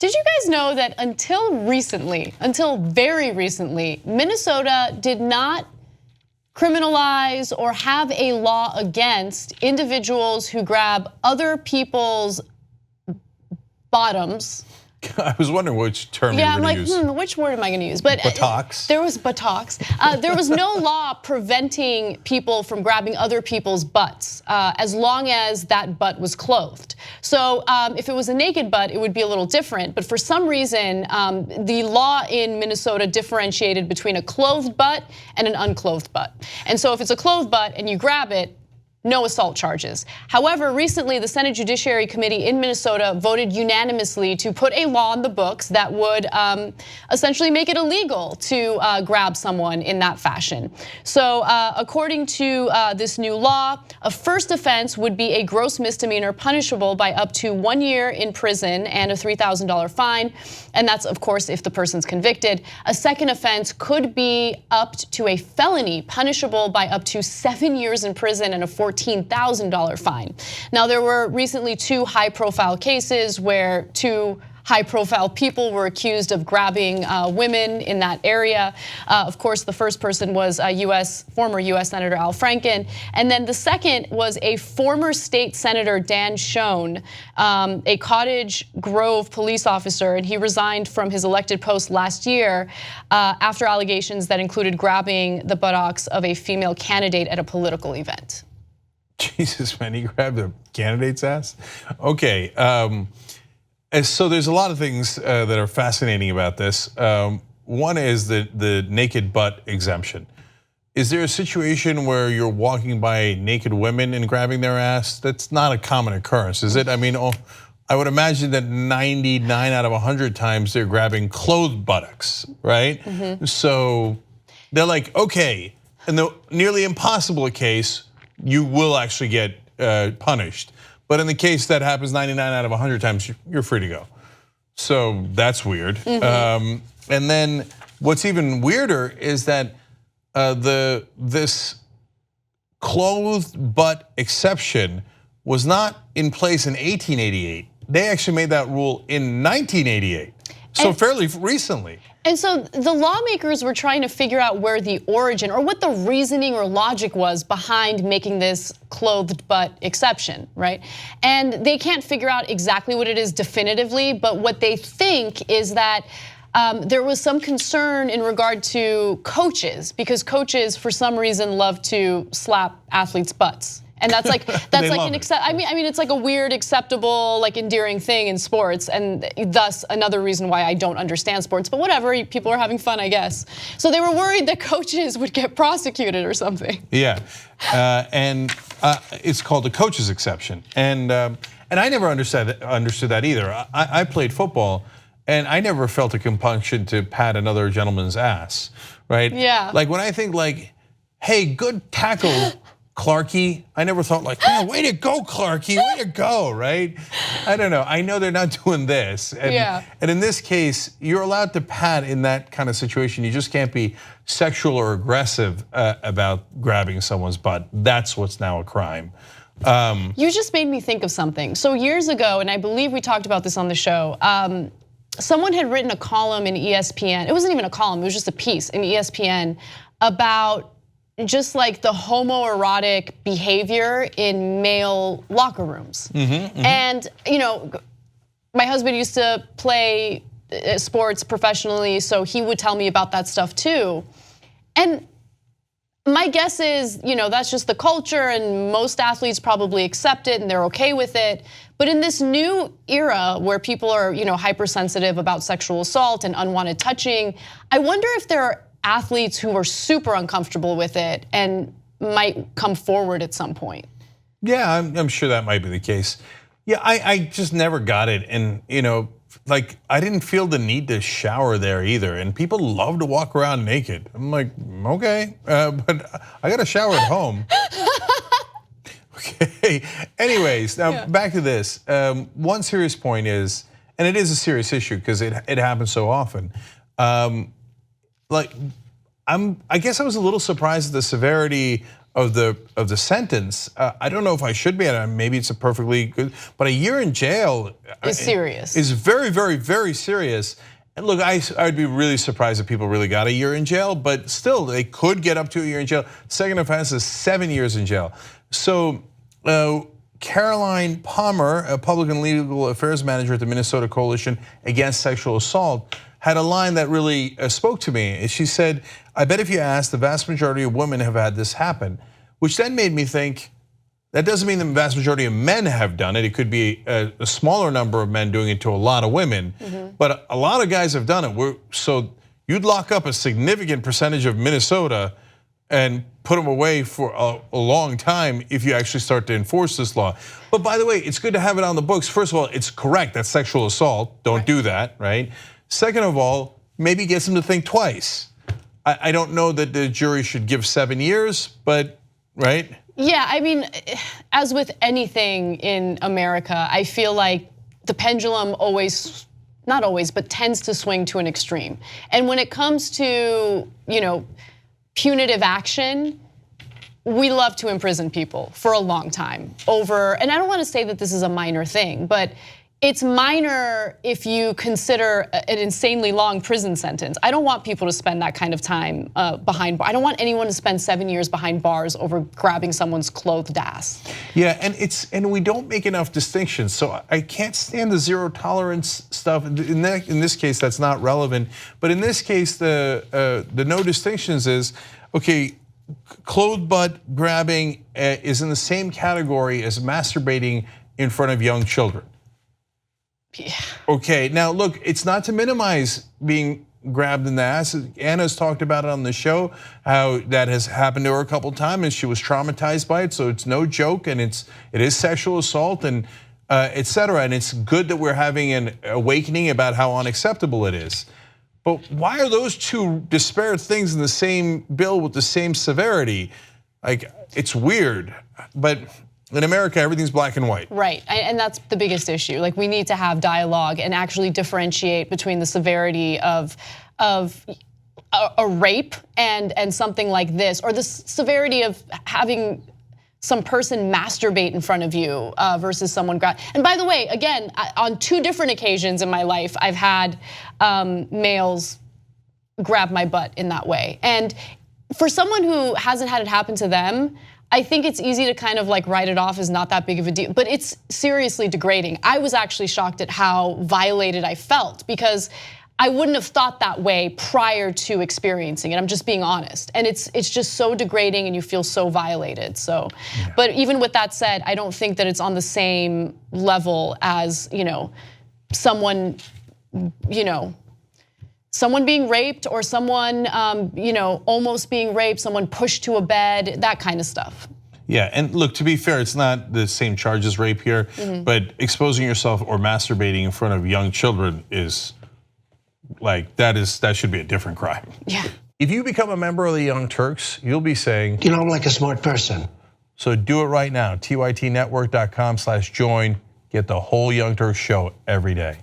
Did you guys know that until very recently, Minnesota did not criminalize or have a law against individuals who grab other people's bottoms? I was wondering which term you were going to use. I'm like, which word am I going to use? But buttocks. There was buttocks. There was no law preventing people from grabbing other people's butts as long as that butt was clothed. So if it was a naked butt, it would be a little different. But for some reason, the law in Minnesota differentiated between a clothed butt and an unclothed butt. And so if it's a clothed butt and you grab it, no assault charges. However, recently the Senate Judiciary Committee in Minnesota voted unanimously to put a law on the books that would essentially make it illegal to grab someone in that fashion. So according to this new law, a first offense would be a gross misdemeanor punishable by up to 1 year in prison and a $3,000 fine. And that's, of course, if the person's convicted. A second offense could be upped to a felony, punishable by up to 7 years in prison and a $14,000 fine. Now, there were recently 2 high-profile cases where 2 high-profile people were accused of grabbing women in that area. Of course, the first person was former US Senator Al Franken. And then the second was a former state senator, Dan Schoen, a Cottage Grove police officer, and he resigned from his elected post last year after allegations that included grabbing the buttocks of a female candidate at a political event. Jesus, man, he grabbed a candidate's ass? Okay. So there's a lot of things that are fascinating about this. One is the naked butt exemption. Is there a situation where you're walking by naked women and grabbing their ass? That's not a common occurrence, is it? I mean, I would imagine that 99 out of 100 times they're grabbing clothed buttocks, right? Mm-hmm. So they're like, okay, in the nearly impossible case, you will actually get punished. But in the case that happens 99 out of 100 times, you're free to go. So that's weird. Mm-hmm. And then what's even weirder is that this clothed butt exception was not in place in 1888. They actually made that rule in 1988. So fairly recently. And so the lawmakers were trying to figure out where the origin or what the reasoning or logic was behind making this clothed butt exception, right? And they can't figure out exactly what it is definitively, but what they think is that there was some concern in regard to coaches, because coaches for some reason love to slap athletes' butts. And that's like I mean it's like a weird, acceptable, like endearing thing in sports, and thus another reason why I don't understand sports. But whatever, people are having fun, I guess. So they were worried that coaches would get prosecuted or something. Yeah, and it's called the coach's exception, and I never understood that either. I played football, and I never felt a compunction to pat another gentleman's ass, right? Yeah. Like when I think like, hey, good tackle, Clarky. I never thought like, oh, way to go, Clarky, way to go, right? I don't know. I know they're not doing this. And in this case, you're allowed to pat in that kind of situation. You just can't be sexual or aggressive about grabbing someone's butt. That's what's now a crime. You just made me think of something. So years ago, and I believe we talked about this on the show, someone had written a column in ESPN. It wasn't even a column, it was just a piece in ESPN about just like the homoerotic behavior in male locker rooms. Mm-hmm. And my husband used to play sports professionally, so he would tell me about that stuff too. And my guess is, that's just the culture, and most athletes probably accept it and they're okay with it. But in this new era where people are, hypersensitive about sexual assault and unwanted touching, I wonder if there are athletes who are super uncomfortable with it and might come forward at some point. Yeah, I'm sure that might be the case. Yeah, I just never got it, and like I didn't feel the need to shower there either. And people love to walk around naked. I'm like, okay, but I got to shower at home. Okay. Anyways, now back to this. One serious point is, and it is a serious issue because it happens so often. I guess I was a little surprised at the severity of the sentence, I don't know if I should be, and maybe it's a perfectly good, but a year in jail is serious. Is very, very, very serious. And look, I would be really surprised if people really got a year in jail, but still, they could get up to a year in jail. Second offense is 7 years in jail. So Caroline Palmer, a public and legal affairs manager at the Minnesota Coalition Against Sexual Assault, had a line that really spoke to me. She said, "I bet if you ask, the vast majority of women have had this happen," which then made me think, that doesn't mean the vast majority of men have done it. It could be a smaller number of men doing it to a lot of women, but a lot of guys have done it. So you'd lock up a significant percentage of Minnesota and put them away for a long time if you actually start to enforce this law. But by the way, it's good to have it on the books. First of all, it's correct, that's sexual assault. Don't do that, right? Second of all, maybe gets them to think twice. I don't know that the jury should give 7 years, but right? Yeah, I mean, as with anything in America, I feel like the pendulum always, not always, but tends to swing to an extreme. And when it comes to, punitive action, we love to imprison people for a long time over, and I don't want to say that this is a minor thing, but it's minor if you consider an insanely long prison sentence. I don't want people to spend that kind of time behind bars. I don't want anyone to spend 7 years behind bars over grabbing someone's clothed ass. Yeah, and we don't make enough distinctions. So I can't stand the zero tolerance stuff. In this case, that's not relevant. But in this case, the no distinctions is, okay, clothed butt grabbing is in the same category as masturbating in front of young children. Yeah. Okay, now look, it's not to minimize being grabbed in the ass. Anna's talked about it on the show, how that has happened to her a couple times and she was traumatized by it, so it's no joke and it is sexual assault and etc. And it's good that we're having an awakening about how unacceptable it is. But why are those two disparate things in the same bill with the same severity? Like, it's weird, but in America, everything's black and white. Right, and that's the biggest issue. Like, we need to have dialogue and actually differentiate between the severity of a rape and something like this, or the severity of having some person masturbate in front of you versus someone grab. And by the way, again, on 2 different occasions in my life, I've had males grab my butt in that way. And for someone who hasn't had it happen to them, I think it's easy to kind of like write it off as not that big of a deal, but it's seriously degrading. I was actually shocked at how violated I felt because I wouldn't have thought that way prior to experiencing it. I'm just being honest. And it's just so degrading and you feel so violated. So, yeah. But even with that said, I don't think that it's on the same level as, someone, someone being raped or someone almost being raped, someone pushed to a bed, that kind of stuff. Yeah, and look, to be fair, it's not the same charge as rape here, but exposing yourself or masturbating in front of young children is like, that should be a different crime. Yeah. If you become a member of the Young Turks, you'll be saying, I'm like a smart person. So do it right now, tytnetwork.com/join, get the whole Young Turks show every day.